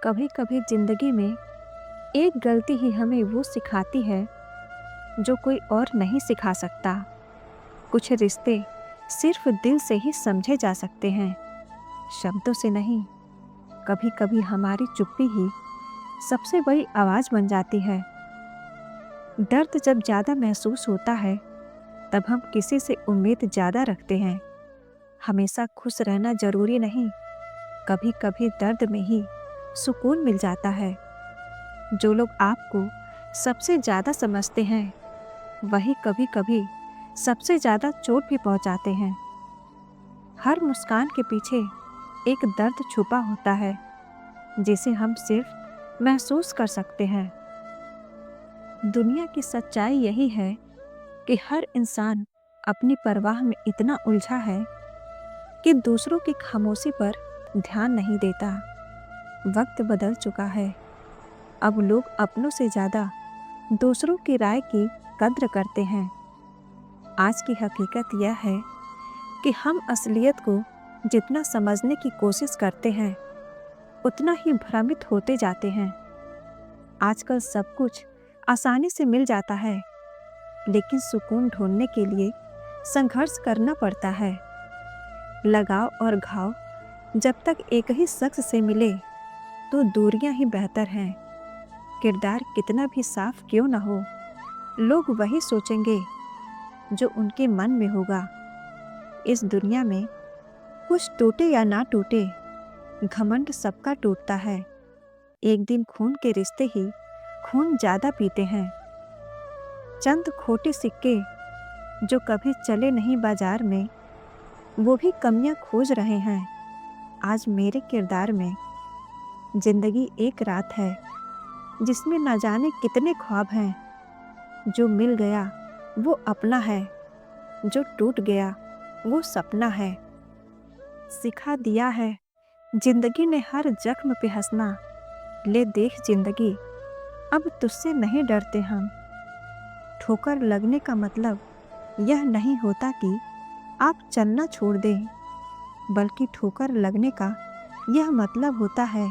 कभी कभी जिंदगी में एक गलती ही हमें वो सिखाती है जो कोई और नहीं सिखा सकता। कुछ रिश्ते सिर्फ दिल से ही समझे जा सकते हैं, शब्दों से नहीं। कभी कभी हमारी चुप्पी ही सबसे बड़ी आवाज बन जाती है। दर्द जब ज्यादा महसूस होता है तब हम किसी से उम्मीद ज्यादा रखते हैं। हमेशा खुश रहना जरूरी नहीं, कभी कभी दर्द में ही सुकून मिल जाता है। जो लोग आपको सबसे ज़्यादा समझते हैं वही कभी कभी सबसे ज़्यादा चोट भी पहुंचाते हैं। हर मुस्कान के पीछे एक दर्द छुपा होता है जिसे हम सिर्फ महसूस कर सकते हैं। दुनिया की सच्चाई यही है कि हर इंसान अपनी परवाह में इतना उलझा है कि दूसरों की खामोशी पर ध्यान नहीं देता। वक्त बदल चुका है, अब लोग अपनों से ज़्यादा दूसरों की राय की कद्र करते हैं। आज की हकीकत यह है कि हम असलियत को जितना समझने की कोशिश करते हैं उतना ही भ्रमित होते जाते हैं। आजकल सब कुछ आसानी से मिल जाता है, लेकिन सुकून ढूंढने के लिए संघर्ष करना पड़ता है। लगाव और घाव जब तक एक ही शख्स से मिले तो दूरियां ही बेहतर हैं। किरदार कितना भी साफ क्यों न हो, लोग वही सोचेंगे जो उनके मन में होगा। इस दुनिया में कुछ टूटे या ना टूटे, घमंड सबका टूटता है। एक दिन खून के रिश्ते ही खून ज्यादा पीते हैं। चंद खोटे सिक्के जो कभी चले नहीं बाजार में, वो भी कमियां खोज रहे हैं आज मेरे किरदार में। जिंदगी एक रात है जिसमें न जाने कितने ख्वाब हैं। जो मिल गया वो अपना है, जो टूट गया वो सपना है। सिखा दिया है जिंदगी ने हर जख्म पे हंसना। ले देख जिंदगी, अब तुझसे नहीं डरते हम। ठोकर लगने का मतलब यह नहीं होता कि आप चलना छोड़ दें, बल्कि ठोकर लगने का यह मतलब होता है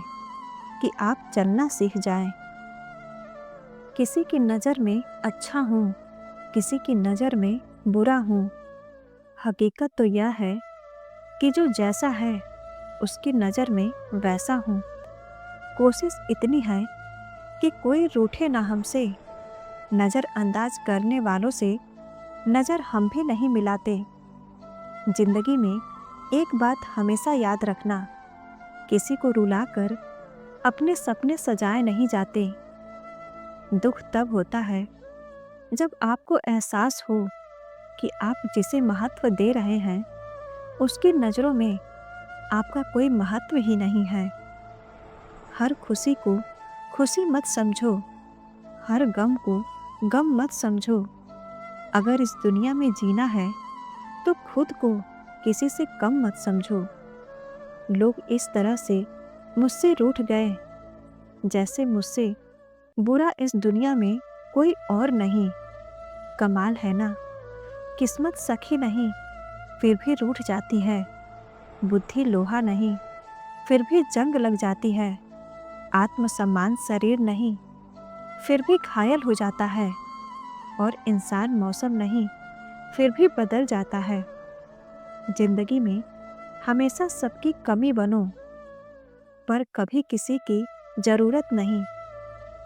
कि आप चलना सीख जाएं। किसी की नज़र में अच्छा हूँ, किसी की नज़र में बुरा हूँ। हकीकत तो यह है कि जो जैसा है उसकी नज़र में वैसा हूँ। कोशिश इतनी है कि कोई रूठे ना हमसे, नज़रअंदाज करने वालों से नज़र हम भी नहीं मिलाते। जिंदगी में एक बात हमेशा याद रखना, किसी को रुलाकर अपने सपने सजाए नहीं जाते। दुख तब होता है जब आपको एहसास हो कि आप जिसे महत्व दे रहे हैं उसकी नज़रों में आपका कोई महत्व ही नहीं है। हर खुशी को खुशी मत समझो, हर गम को गम मत समझो। अगर इस दुनिया में जीना है तो खुद को किसी से कम मत समझो। लोग इस तरह से मुझसे रूठ गए जैसे मुझसे बुरा इस दुनिया में कोई और नहीं। कमाल है ना, किस्मत सखी नहीं फिर भी रूठ जाती है। बुद्धि लोहा नहीं फिर भी जंग लग जाती है। आत्मसम्मान शरीर नहीं फिर भी घायल हो जाता है। और इंसान मौसम नहीं फिर भी बदल जाता है। जिंदगी में हमेशा सबकी कमी बनो, पर कभी किसी की ज़रूरत नहीं,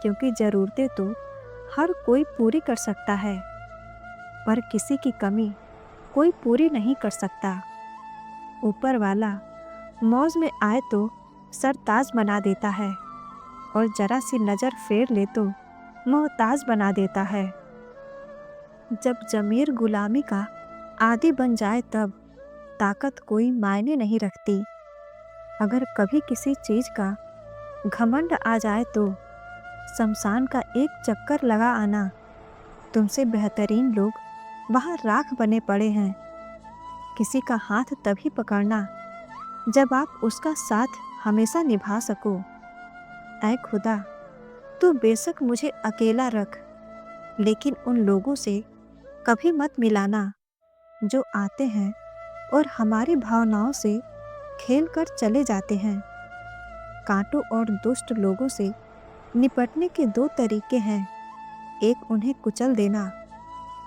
क्योंकि ज़रूरतें तो हर कोई पूरी कर सकता है, पर किसी की कमी कोई पूरी नहीं कर सकता। ऊपर वाला मौज में आए तो सरताज बना देता है, और जरा सी नज़र फेर ले तो मोहताज बना देता है। जब ज़मीर गुलामी का आदी बन जाए तब ताकत कोई मायने नहीं रखती। अगर कभी किसी चीज़ का घमंड आ जाए तो शमशान का एक चक्कर लगा आना। तुमसे बेहतरीन लोग वहाँ राख बने पड़े हैं। किसी का हाथ तभी पकड़ना जब आप उसका साथ हमेशा निभा सको। ऐ खुदा, तू बेशक मुझे अकेला रख, लेकिन उन लोगों से कभी मत मिलाना जो आते हैं और हमारी भावनाओं से खेल कर चले जाते हैं। कांटों और दुष्ट लोगों से निपटने के दो तरीके हैं, एक उन्हें कुचल देना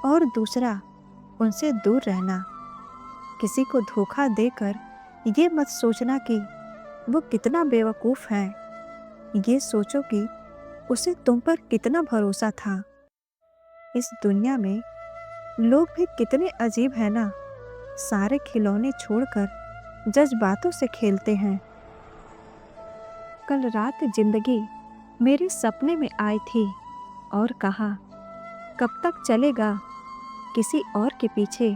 और दूसरा उनसे दूर रहना। किसी को धोखा देकर ये मत सोचना कि वो कितना बेवकूफ़ है, ये सोचो कि उसे तुम पर कितना भरोसा था। इस दुनिया में लोग भी कितने अजीब हैं ना, सारे खिलौने छोड़कर जज्बातों से खेलते हैं। कल रात जिंदगी मेरे सपने में आई थी और कहा, कब तक चलेगा किसी और के पीछे,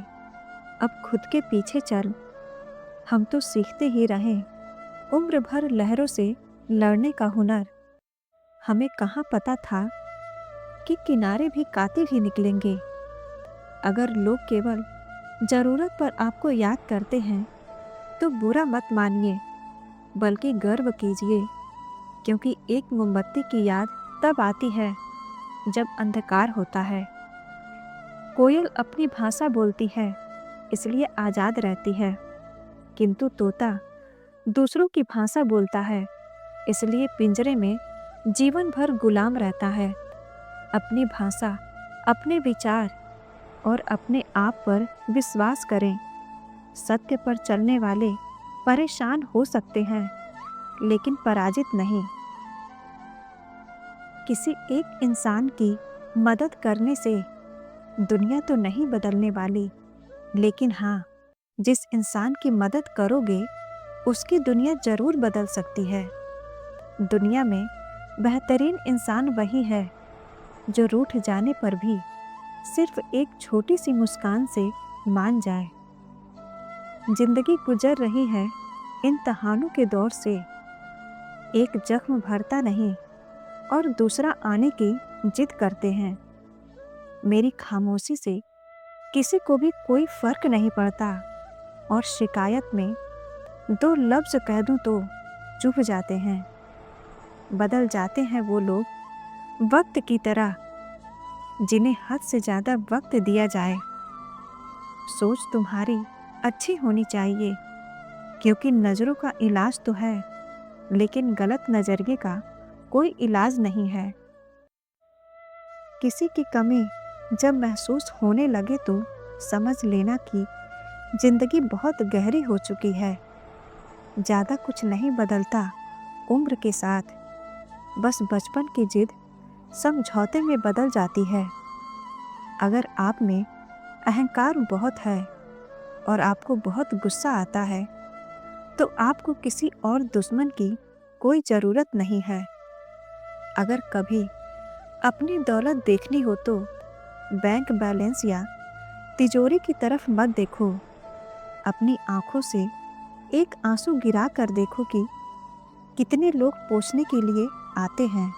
अब खुद के पीछे चल। हम तो सीखते ही रहे उम्र भर लहरों से लड़ने का हुनर। हमें कहाँ पता था कि किनारे भी कातिल ही निकलेंगे। अगर लोग केवल ज़रूरत पर आपको याद करते हैं तो बुरा मत मानिए, बल्कि गर्व कीजिए, क्योंकि एक मोमबत्ती की याद तब आती है जब अंधकार होता है। कोयल अपनी भाषा बोलती है इसलिए आज़ाद रहती है, किंतु तोता दूसरों की भाषा बोलता है इसलिए पिंजरे में जीवन भर गुलाम रहता है। अपनी भाषा, अपने विचार और अपने आप पर विश्वास करें। सत्य पर चलने वाले परेशान हो सकते हैं, लेकिन पराजित नहीं। किसी एक इंसान की मदद करने से दुनिया तो नहीं बदलने वाली, लेकिन हाँ, जिस इंसान की मदद करोगे उसकी दुनिया जरूर बदल सकती है। दुनिया में बेहतरीन इंसान वही है जो रूठ जाने पर भी सिर्फ एक छोटी सी मुस्कान से मान जाए। जिंदगी गुजर रही है इम्तिहानों के दौर से, एक जख्म भरता नहीं और दूसरा आने की जिद करते हैं। मेरी खामोशी से किसी को भी कोई फर्क नहीं पड़ता और शिकायत में दो लफ्ज कह दूं तो चुप जाते हैं। बदल जाते हैं वो लोग वक्त की तरह जिन्हें हद से ज़्यादा वक्त दिया जाए। सोच तुम्हारी अच्छी होनी चाहिए, क्योंकि नज़रों का इलाज तो है, लेकिन गलत नज़रिए का कोई इलाज नहीं है। किसी की कमी जब महसूस होने लगे तो समझ लेना कि जिंदगी बहुत गहरी हो चुकी है। ज़्यादा कुछ नहीं बदलता उम्र के साथ, बस बचपन की जिद समझौते में बदल जाती है। अगर आप में अहंकार बहुत है और आपको बहुत गुस्सा आता है, तो आपको किसी और दुश्मन की कोई ज़रूरत नहीं है। अगर कभी अपनी दौलत देखनी हो तो बैंक बैलेंस या तिजोरी की तरफ मत देखो। अपनी आंखों से एक आंसू गिरा कर देखो कि कितने लोग पूछने के लिए आते हैं